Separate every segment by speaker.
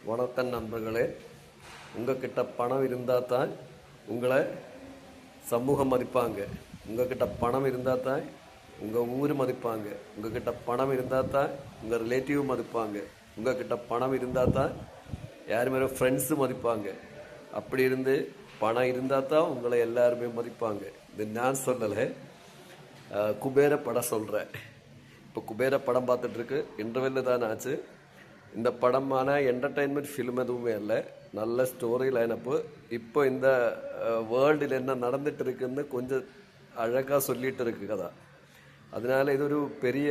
Speaker 1: வணக்கம் நண்பர்களே. உங்ககிட்ட பணம் இருந்தால் தான் உங்களை சமூகம் மதிப்பாங்க. உங்ககிட்ட பணம் இருந்தால் தான் உங்கள் ஊர் மதிப்பாங்க. உங்ககிட்ட பணம் இருந்தால் தான் உங்கள் ரிலேட்டிவ் மதிப்பாங்க. உங்ககிட்ட பணம் இருந்தால் தான் யாருமே ஃப்ரெண்ட்ஸு மதிப்பாங்க. அப்படி இருந்து பணம் இருந்தால் தான் உங்களை எல்லாருமே மதிப்பாங்க. இது நான் சொல்லலை, குபேர படம் சொல்கிறேன். இப்போ குபேர படம் பார்த்துட்ருக்கு, இன்டர்வெல்ல தான் ஆச்சு. இந்த படமான என்டர்டெயின்மெண்ட் ஃபிலிம் எதுவுமே இல்லை, நல்ல ஸ்டோரி லைனப்பு. இப்போ இந்த வேர்ல்டில் என்ன நடந்துட்டு இருக்குன்னு கொஞ்சம் அழகாக சொல்லிட்டு இருக்கு கதை. அதனால இது ஒரு பெரிய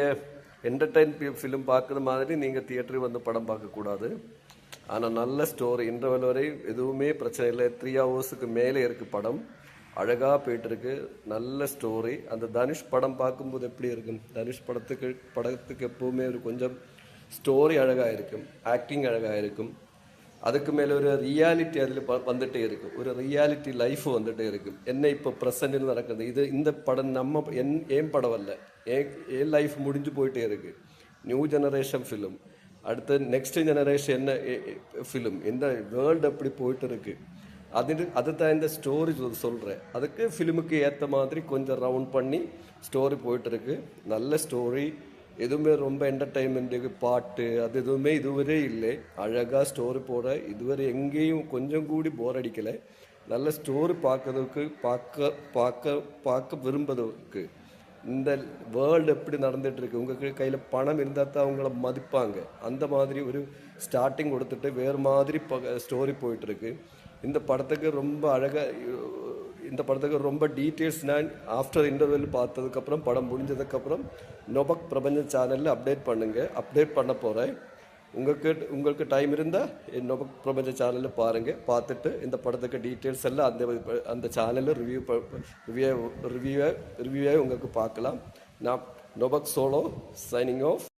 Speaker 1: என்டர்டெயின் ஃபிலிம் பார்க்குற மாதிரி நீங்கள் தியேட்டருக்கு வந்து படம் பார்க்கக்கூடாது. ஆனால் நல்ல ஸ்டோரி, இன்டர்வெல் வரை எதுவுமே பிரச்சனை இல்லை. 3 ஹவர்ஸுக்கு மேலே இருக்குது படம், அழகாக போயிட்டுருக்கு, நல்ல ஸ்டோரி. அந்த தனுஷ் படம் பார்க்கும்போது எப்படி இருக்கும், தனுஷ் படத்துக்கு எப்போவுமே ஒரு கொஞ்சம் ஸ்டோரி அழகாக இருக்கும், ஆக்டிங் அழகாக இருக்கும். அதுக்கு மேலே ஒரு ரியாலிட்டி அதில் வந்துகிட்டே இருக்கும், ஒரு ரியாலிட்டி லைஃப் வந்துகிட்டே இருக்கும். என்ன இப்போ ப்ரெசண்டில் நடக்குது, இந்த படம் நம்ம ஏன் படம் அல்ல, ஏன் லைஃப் முடிஞ்சு போயிட்டே இருக்குது. நியூ ஜெனரேஷன் ஃபிலிம், அடுத்து நெக்ஸ்ட் ஜெனரேஷன் என்ன ஃபிலிம், இந்த வேர்ல்டு எப்படி போயிட்டு இருக்கு, அதுதான் இந்த ஸ்டோரி சொல்கிறேன். அதுக்கு ஃபிலிமுக்கு ஏற்ற மாதிரி கொஞ்சம் ரவுண்ட் பண்ணி ஸ்டோரி போயிட்டுருக்கு. நல்ல ஸ்டோரி, எதுவுமே ரொம்ப என்டர்டெயின்மெண்ட்டுக்கு பாட்டு அது எதுவுமே இதுவரை இல்லை. அழகாக ஸ்டோரி போட இதுவரை எங்கேயும் கொஞ்சம் கூடி போர் அடிக்கலை. நல்ல ஸ்டோரி பார்க்கறதுக்கு பார்க்க விரும்புறதுக்கு. இந்த வேர்ல்டு எப்படி நடந்துகிட்ருக்கு, உங்களுக்கு கையில் பணம் இருந்தால் தான் அவங்கள மதிப்பாங்க. அந்த மாதிரி ஒரு ஸ்டார்டிங் கொடுத்துட்டு வேறு மாதிரி ஸ்டோரி போயிட்டுருக்கு. இந்த படத்துக்கு ரொம்ப அழகாக, இந்த படத்துக்கு ரொம்ப டீட்டெயில்ஸ் நான் ஆஃப்டர் இன்டர்வெல் பார்த்ததுக்கப்புறம், படம் முடிஞ்சதுக்கப்புறம் நொபக் பிரபஞ்ச சேனலில் அப்டேட் பண்ண போகிறேன். உங்களுக்கு டைம் இருந்தால் நொபக் பிரபஞ்ச சேனலில் பாருங்கள். பார்த்துட்டு இந்த படத்துக்கு டீட்டெயில்ஸ் எல்லாம் அந்த சேனலில் ரிவ்யூவாக உங்களுக்கு பார்க்கலாம். நான் நொபக் சோலோ சைனிங் ஆஃப்.